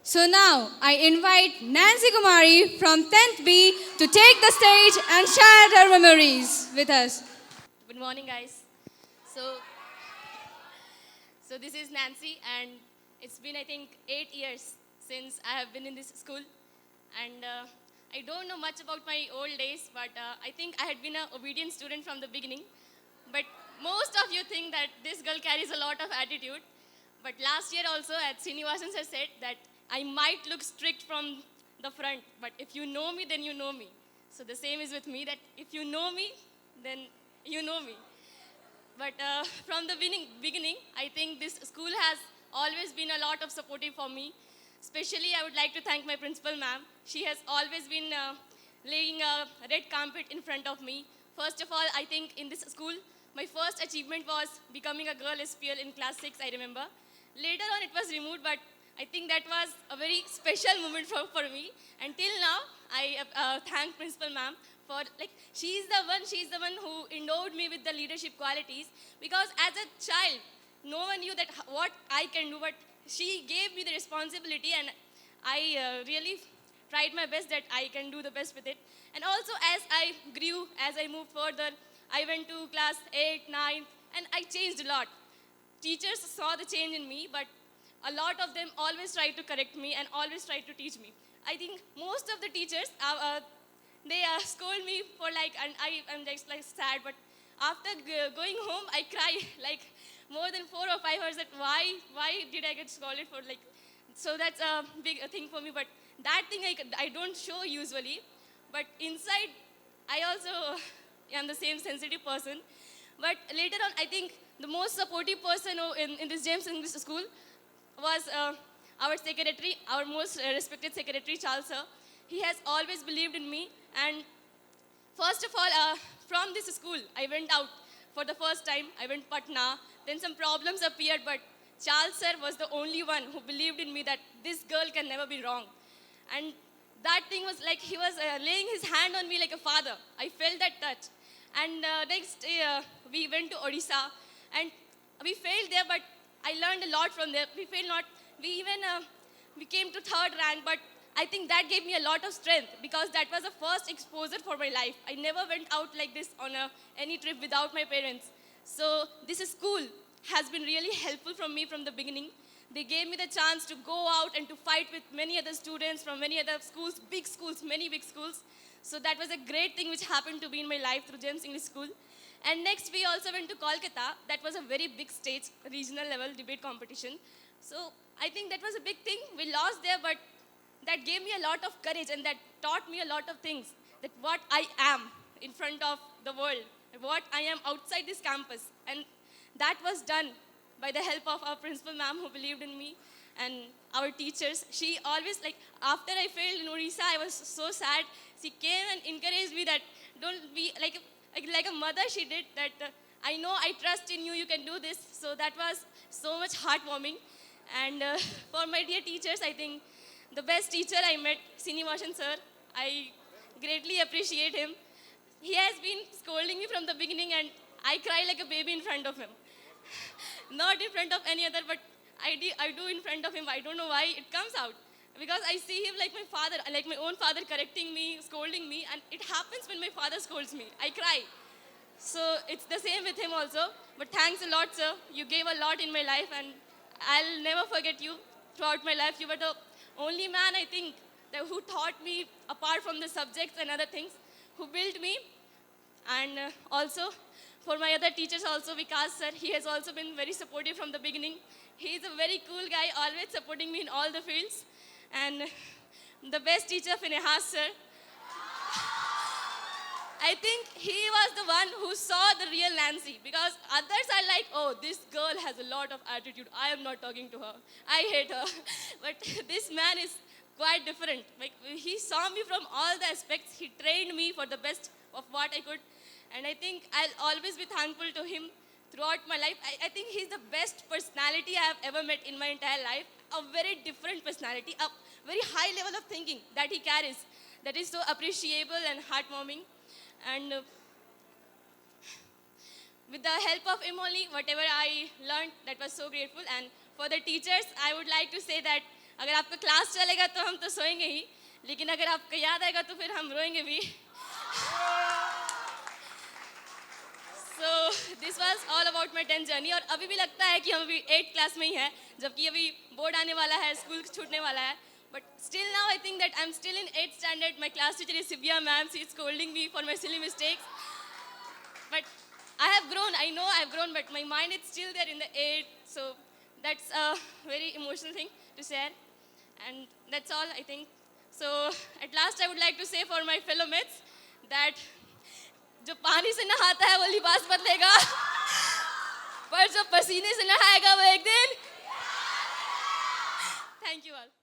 So now I invite Nancy Kumari from 10th B to take the stage and share her memories with us. Good morning, guys. So, this is Nancy, and it's been, I think, 8 years since I have been in this school. And I don't know much about my old days, but I think I had been an obedient student from the beginning. But most of you think that this girl carries a lot of attitude. But last year also, at Srinivasan sir said that I might look strict from the front, but if you know me, then you know me. So the same is with me, that if you know me, then you know me. But from the beginning, I think this school has always been a lot of supportive for me. Especially, I would like to thank my principal, ma'am. She has always been laying a red carpet in front of me. First of all, I think in this school, my first achievement was becoming a girl SPL in class 6, I remember. Later on, it was removed, but I think that was a very special moment for me. Until now, I thank principal ma'am for, like, she's the one who endowed me with the leadership qualities, because as a child, no one knew that what I can do, but she gave me the responsibility, and I really tried my best that I can do the best with it. And also, as I grew, as I moved further, I went to class 8, 9, and I changed a lot. Teachers saw the change in me, but a lot of them always tried to correct me and always tried to teach me. I think most of the teachers, they scold me for, like, and I am just like sad, but after going home, I cry like more than 4 or 5 hours that why did I get scolded for, like, so that's a big thing for me. But that thing I don't show usually, but inside I also am the same sensitive person. But later on, I think the most supportive person in this James English school was our secretary, our most respected secretary, Charles sir. He has always believed in me. And first of all, from this school, I went out for the first time. I went Patna. Then some problems appeared, but Charles sir was the only one who believed in me that this girl can never be wrong. And that thing was like he was laying his hand on me like a father. I felt that touch. And next day, we went to Odisha, and we failed there, but I learned a lot from there. We failed not. We even we came to third rank, but I think that gave me a lot of strength, because that was the first exposure for my life. I never went out like this on any trip without my parents. So this school has been really helpful from me from the beginning. They gave me the chance to go out and to fight with many other students from many other schools, many big schools. So that was a great thing which happened to be in my life through James English School. And next, we also went to Kolkata. That was a very big stage, regional level debate competition. So I think that was a big thing. We lost there, but that gave me a lot of courage, and that taught me a lot of things. That what I am in front of the world, what I am outside this campus. And that was done by the help of our principal ma'am, who believed in me, and our teachers. She always, like, after I failed in Orissa, I was so sad. She came and encouraged me that don't be like a mother. She did that. I know, I trust in you. You can do this. So that was so much heartwarming. And for my dear teachers, I think the best teacher I met, Srinivasan sir. I greatly appreciate him. He has been scolding me from the beginning, and I cry like a baby in front of him. Not in front of any other, but I do in front of him. I don't know why it comes out. Because I see him like my father, like my own father, correcting me, scolding me, and it happens when my father scolds me. I cry. So it's the same with him also. But thanks a lot, sir. You gave a lot in my life, and I'll never forget you throughout my life. You were the only man, I think, who taught me, apart from the subjects and other things, who built me. And also, for my other teachers also, Vikas sir, he has also been very supportive from the beginning. He is a very cool guy, always supporting me in all the fields. And the best teacher, Finehas sir, I think he was the one who saw the real Nancy, because others are like, oh, this girl has a lot of attitude. I am not talking to her. I hate her. But this man is quite different. Like, he saw me from all the aspects. He trained me for the best of what I could. And I think I'll always be thankful to him throughout my life. I think he's the best personality I have ever met in my entire life. A very different personality, a very high level of thinking that he carries, that is so appreciable and heartwarming. And with the help of him only, whatever I learned, that was so grateful. And for the teachers, I would like to say that अगर आपका class चलेगा तो हम तो सोएंगे ही, लेकिन अगर आपको याद आएगा तो फिर हम रोएंगे भी. So this was all about my 10th journey. और अभी भी लगता है कि हम अभी 8th क्लास में ही हैं, जबकि अभी बोर्ड आने वाला है, स्कूल छूटने वाला है. But still now I think that I am still in 8th standard. My class teacher is Sibya ma'am. She is scolding me for my silly mistakes. But I have grown, I know I have grown, but my mind is still there in the 8th. So that's a very emotional thing to share. And that's all, I think. So at last I would like to say for my fellow mates that जो पानी से नहाता है वो लिबास बदलेगा, पर जो पसीने से नहाएगा वो एक दिन. Thank you all.